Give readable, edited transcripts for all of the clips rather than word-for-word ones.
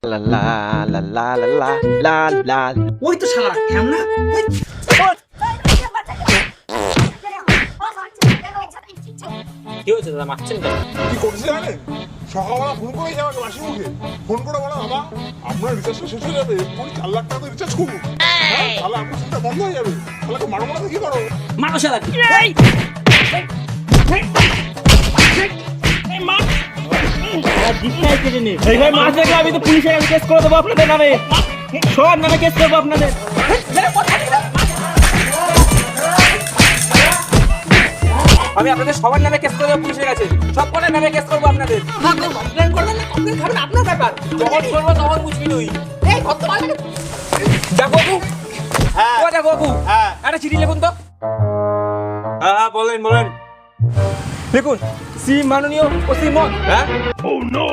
La la la la la la la la. ওই তো শালা ঢ্যামনা কি হয়েছে দাদা মারছেন কেন? কি করছে জানেন? সকালবেলা ফোন করে আমাকে মাসি মুখে ফোন করে বলো বাবা আপনার রিচার্জটা শেষ হয়ে যাবে এক্ষুনি 4 লাখ টাকা রিচার্জ করুন। তাহলে আপনার সেটা বন্ধ হয়ে যাবে। তাহলে মারো মারা কি করো? মারো শালা কি? আমি তো পুলিশের কাছে কেস করে দেবো আপনাদের নামে, সবার নামে কেস করবো আপনাদের। আমি আপনাদের সবার নামে কেস করে দেবো পুলিশের কাছে, সব কটার নামে কেস করবো আপনাদের। কমপ্লেন করবেন না, কমপ্লেন খাবেন আপনার ব্যাপার, যখন করবো তখন বুঝবি তুই। এই কত ভালো দেখো বাবু, হ্যাঁ দেখো বাবু, হ্যাঁ একটা চিঠি লিখুন তো। হ্যাঁ বলেন বলেন, লিখুন শ্রী মাননীয় ওসি মহোদয়। হ্যাঁ ও নো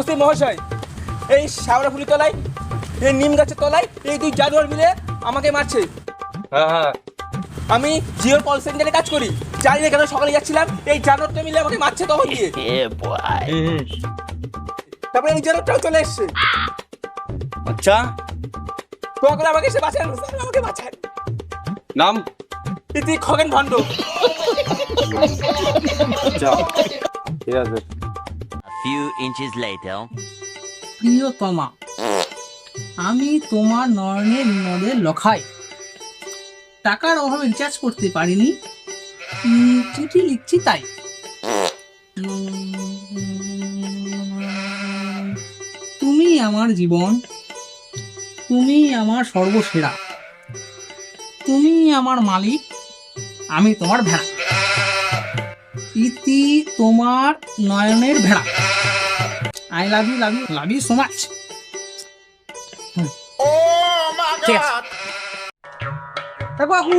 ওসি মহাশয়, এই শাওড়াফুলি তলায়, এই নিম গাছের তলায় এই দুই জানোয়ার মিলে আমাকে মারছে। হ্যাঁ হ্যাঁ, আমি জিওর কল সেন্টারে কাজ করি, জানি না কেন সকালে যাচ্ছিলাম এই জানোয়ারটা মিলে আমাকে মারছে তখন গিয়ে। তারপরে এই জানোয়ারটাও চলে এসছে। আচ্ছা দয়া করে আমাকে এসে বাঁচান স্যার, আমাকে বাঁচান। নাম? ইতি খগেন ভণ্ড। আচ্ছা ঠিক আছে। Few inches later. প্রিয়তমা, আমি তোমার নয়নের নদের লখাই টাকার অভাবে রিচার্জ করতে পারিনি, চিঠি লিখছি তাই। তুমি আমার জীবন, তুমি আমার সর্বসেরা, তুমি আমার মালিক, আমি তোমার ভেড়া। ইতি তোমার নয়নের ভেড়া। I love you love you love you so much. ঠিক আছে। দেখো কাকু,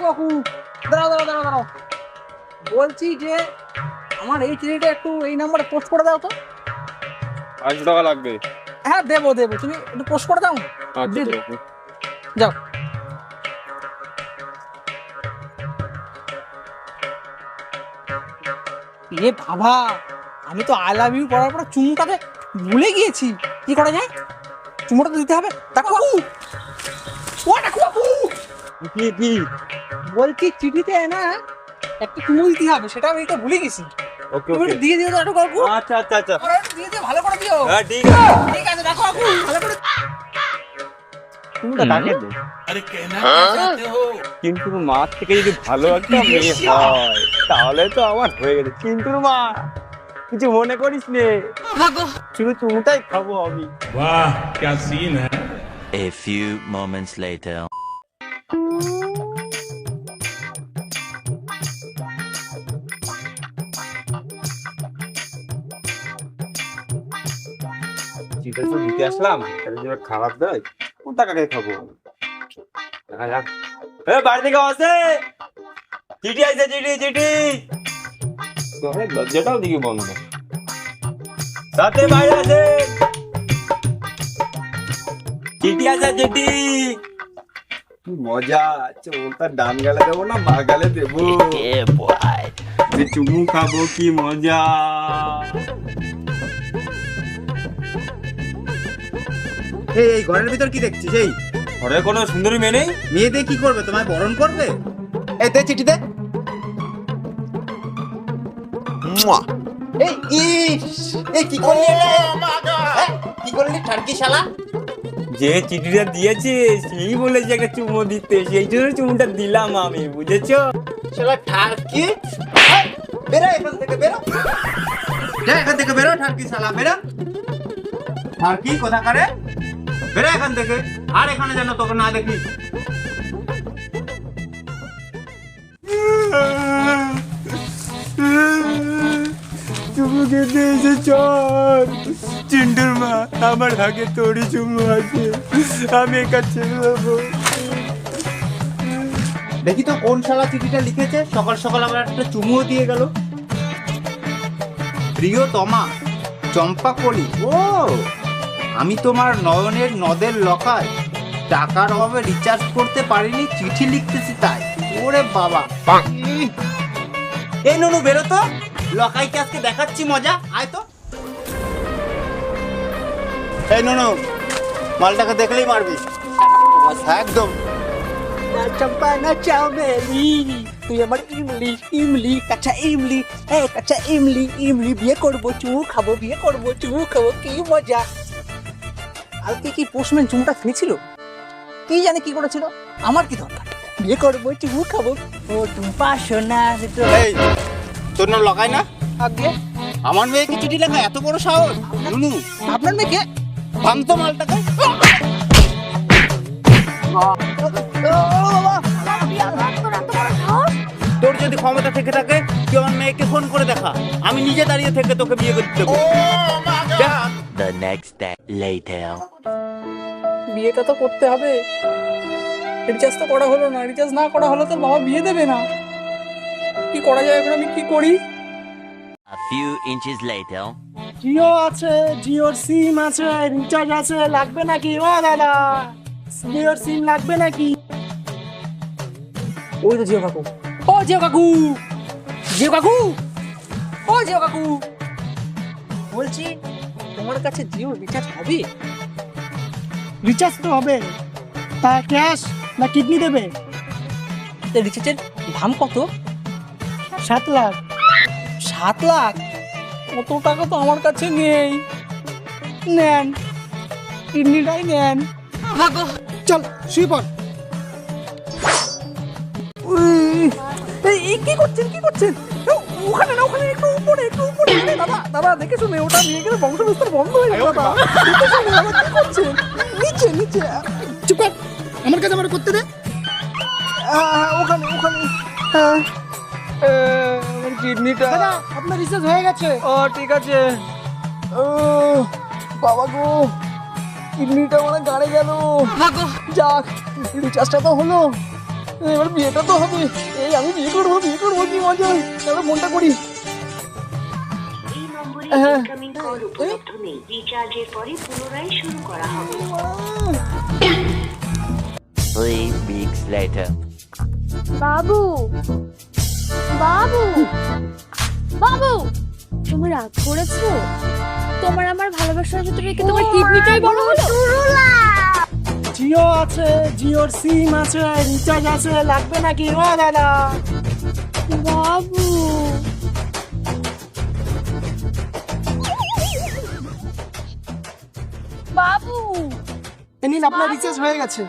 কাকু দাঁড়াও দাঁড়াও দাঁড়াও দাঁড়াও, বলছি যে আমার এই চিঠিটা একটু এই নাম্বারে পোস্ট করে দাও তো। 500 টাকা লাগবে। হ্যাঁ দেবো দেবো, তুমি একটু পোস্ট করে দাও। আচ্ছা যাও। এ বাবা, আমি তো আই লাভ ইউ পড়ার পর চুমুটাতে ভুলে গিয়েছি, কি করা যায়? চুমুটা তো দিতে হবে। দেখো কাকু, ও দেখো কাকু, কি কি বলছি চিঠিতে না একটা চুমু দিতে হবে, সেটা আমি তো ভুলে গেছি। ওকে তুমি ওকে একটু দিয়ে দিও তো একটু কাকু। আচ্ছা আচ্ছা আচ্ছা ওরা একটু দিয়ে দিও, ভালো করে দিও। হ্যাঁ ঠিক আছে। ঠিক আছে দেখো কাকু, ভালো করে। তুমি কাকে দে? আরে কেনা চাইতে হো? কিন্তু মাছ থেকে যদি ভালো একটা মেয়ে হয় তাহলে তো আমার হয়ে গেছে। কিন্তু মা কিছু মনে করিস নে, শুধু চুমুটাই খাবো আমি। वाह क्या सीन है। A few moments later. চিঠি তো দিতে আসলাম, তাহলে যদি খারাপ দেয় কোন টাকাকে খাবো? দেখা যাক। এ বাড়ি থেকে আসে চিঠি আইছে, চিঠি চিঠি। দরজাটাও দিকে বন্ধ, সাথে বাইরে আছে চিঠি আছে, চিঠি। কি মজা, চোরটা ডান গালে দেবো না মা গালে দেবো, Yeah, boy. যে চুমু খাবো, কি মজা। এই ঘরের ভিতর কি দেখছিস? এই ঘরে কোনো সুন্দরী মেয়ে নেই? মেয়েদের কি করবে? তোমায় বরণ করবে? এই দে চিঠি দে। এই এই কি করলি এটা? হ্যাঁ? কি করলি টার্কি শালা? যে চিঠিটা দিয়েছে সেই বলেছে একটা চুমো দিতে, সেই জন্য চুমুটা দিলাম আমি, বুঝেছো? শালা টার্কি? এই, বেরো এখান থেকে বেরো। যা এখান থেকে বেরো, ঠারকি শালা বেরো। ঠারকি কোথাকারে? বেরো এখান থেকে, আর এখানে যেন তোকে না দেখি। চুমু খেতে এসে চল। চিন্টুর মা, আমার ভাগে তোরই চুমু আছে, আমি একা ছেড়ে দেবো। দেখি তো কোন শালা চিঠিটা লিখেছে, সকাল সকাল আবার একটা চুমুও দিয়ে গেল। প্রিয়তমা, চম্পা কলি। ও, আমি তোমার নয়নের নদের লখায় টাকার অভাবে রিচার্জ করতে পারিনি, চিঠি লিখতেছি তাই। ওরে বাবা, এই নুনু বেরো তো, লকাইকে আজকে দেখাচ্ছি মজা। আয় তো। এই নো মালটাকে দেখলেই মারবি একদম। চম্পা না চামেলি, তুই আমার ইমলি ইমলি কাঁচা ইমলি, কাঁচা ইমলি ইমলি, বিয়ে করবো চুমু খাবো, বিয়ে করবো চুমু খাবো, কি মজা। কালকে কি পোস্টম্যান চুমুটা খেয়েছিল? কি জানে কি করেছিল, আমার কি দরকার, বিয়ে করবো চুমু খাবো। ও টুম্পা সোনা এই তোর নাম লগাই না? আগে আমার মেয়েকে চিঠি লেখা এত বড় সাহস? নুনু আপনার মেয়েকে ভাঙতো মালটাকে। তোর যদি ক্ষমতা থেকে থাকে তুই আমার মেয়েকে ফোন করে দেখা, আমি নিজে দাঁড়িয়ে থেকে তোকে বিয়ে করতে দেবো। The next day later. বিয়েটা তো করতে হবে, রিচার্জ তো করা হলো না, রিচার্জ না করা হলে তো বাবা বিয়ে দেবে না। কি করা যায় এখন, আমি কি করি? A few inches later. Jio আছে, জিওর সিম আছে, রিচার্জ আছে, লাগবে নাকি ও দাদা? জিওর সিম লাগবে নাকি? ওই তো জিও কাকু, ও জিও কাকু, জিও কাকু, ও জিও কাকু, বলছি তোমার কাছে জিও রিচার্জ হবে? রিচার্জ তো হবে, তা ক্যাশ না কিডনি দেবে? রিচার্জের দাম কত? 7 লাখ। 7 লাখ? অত টাকা তো আমার কাছে নেই। নেন, কিডনিটাই নেন। চল শুয়ে পড়। এই কি করছেন, কি করছেন? ওখানে না, ওখানে একটু উপরে, একটু উপরে। দাদা দাদা দেখে শুনে, ওটা নিয়ে গেলে বংশ বিস্তার বন্ধ হয়ে যাবে। দাদা দেখে শুনে, দাদা কি করছেন? নিচে নিচে। চুপ কর, আমার কাছে আমার করতে দে। ওখানে ওখানে। কিডনিটা দাদা আপনার রিচার্জ হয়ে গেছে। ও ঠিক আছে। ও বাবা গো, কিডনিটা মানে গাড়ে গেল। যাক, রিচার্জটা তো হলো, এবার বিয়েটা তো হবে। এই আমি বিয়ে করবো, বিয়ে করবো, কি মজা। এবার মনটা করি। এই নম্বরে ইনকামিং কল উপলব্ধ নেই, রিচার্জের পরে পুনরায় শুরু করা হবে। 3 weeks later. বাবু, বাবু, বাবু, তুমি রাগ করেছো? তোমার আমার ভালোবাসার ভিতরে কি তোমার কিডনিটাই বড় হলো? জিও আছে, জিওর সিম আছে, রিচার্জ আছে, লাগবে নাকি ও দাদা? বাবু, বাবু, নিন আপনার রিচার্জ হয়ে গেছে।